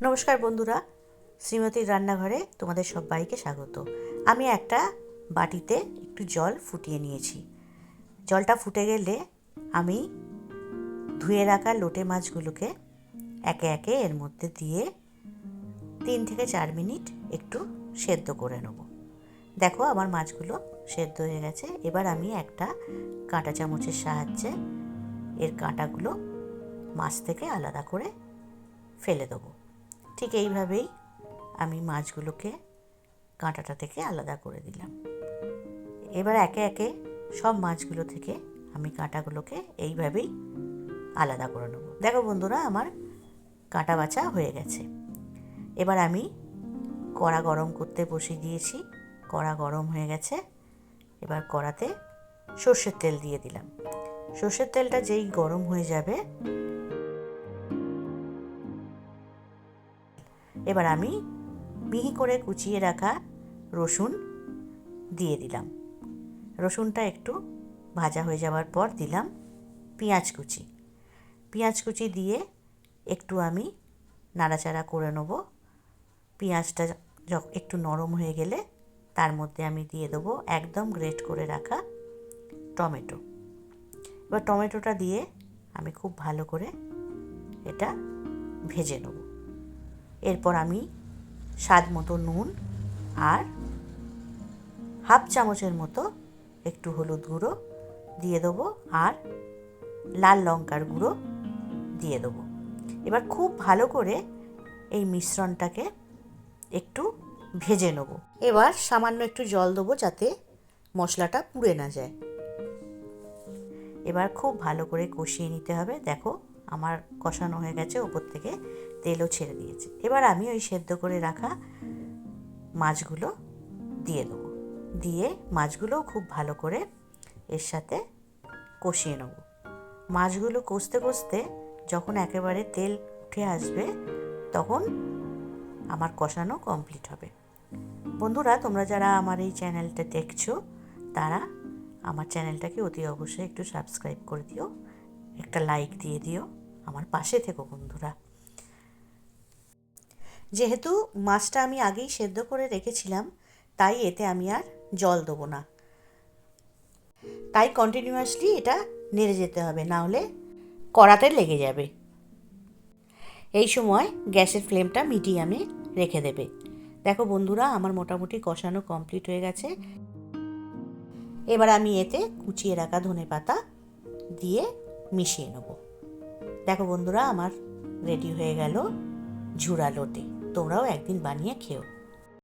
নমস্কার বন্ধুরা, শ্রীমতীর রান্নাঘরে তোমাদের সবাইকে স্বাগত। আমি একটা বাটিতে একটু জল ফুটিয়ে নিয়েছি। জলটা ফুটে গেলে আমি ধুয়ে রাখা লোটে মাছগুলোকে একে একে এর মধ্যে দিয়ে 3 থেকে 4 মিনিট একটু সেদ্ধ করে নেব। দেখো আমার মাছগুলো সেদ্ধ হয়ে গেছে। এবার আমি একটা কাঁটা চামচের সাহায্যে এর কাঁটাগুলো মাছ থেকে আলাদা করে ফেলে দেবো। ঠিক এইভাবেই আমি মাছগুলোকে কাঁটাটা থেকে আলাদা করে দিলাম। এবার একে একে সব মাছগুলো থেকে আমি কাঁটাগুলোকে এইভাবেই আলাদা করে নেব। দেখো বন্ধুরা, আমার কাঁটা বাছা হয়ে গেছে। এবার আমি কড়া গরম করতে বসিয়ে দিয়েছি। কড়া গরম হয়ে গেছে। এবার কড়াতে সর্ষের তেল দিয়ে দিলাম। সর্ষের তেলটা যেই গরম হয়ে যাবে, এবার আমি মিহি করে কুচিয়ে রাখা রসুন দিয়ে দিলাম। রসুনটা একটু ভাজা হয়ে যাওয়ার পর দিলাম পেঁয়াজ কুচি। পেঁয়াজ কুচি দিয়ে একটু আমি নাড়াচাড়া করে নেব। পেঁয়াজটা একটু নরম হয়ে গেলে তার মধ্যে আমি দিয়ে দেবো একদম গ্রেট করে রাখা টমেটো। এবার টমেটোটা দিয়ে আমি খুব ভালো করে এটা ভেজে নেব। এরপর আমি স্বাদ মতো নুন আর হাফ চামচের মতো একটু হলুদ গুঁড়ো দিয়ে দেবো আর লাল লঙ্কার গুঁড়ো দিয়ে দেবো। এবার খুব ভালো করে এই মিশ্রণটাকে একটু ভেজে নেব। এবার সামান্য একটু জল দেবো যাতে মশলাটা পুড়ে না যায়। এবার খুব ভালো করে কষিয়ে নিতে হবে। দেখো আমার কষানো হয়ে গেছে, ওপর থেকে তেলও ছেড়ে দিয়েছে। এবার আমি ওই সেদ্ধ করে রাখা মাছগুলো দিয়ে দেবো। দিয়ে মাছগুলোও খুব ভালো করে এর সাথে কষিয়ে নেব। মাছগুলো কষতে কষতে যখন একেবারে তেল উঠে আসবে তখন আমার কষানো কমপ্লিট হবে। বন্ধুরা, তোমরা যারা আমার এই চ্যানেলটা দেখছো তারা আমার চ্যানেলটাকে অতি অবশ্যই একটু সাবস্ক্রাইব করে দিও, একটা লাইক দিয়ে দিও, আমার পাশে থেকো বন্ধুরা। যেহেতু মাছটা আমি আগেই সেদ্ধ করে রেখেছিলাম, তাই এতে আমি আর জল দেবো না। তাই কন্টিনিউয়াসলি এটা নেড়ে যেতে হবে, না হলে কড়াতে লেগে যাবে। এই সময় গ্যাসের ফ্লেমটা মিডিয়ামে রেখে দেবে। দেখো বন্ধুরা, আমার মোটামুটি কষানো কমপ্লিট হয়ে গেছে। এবার আমি এতে কুচিয়ে রাখা ধনেপাতা দিয়ে মিশিয়ে নেব। দেখো বন্ধুরা, আমার রেডি হয়ে গেল ঝুরা লোটে। তোমরাও একদিন বানিয়ে খেও।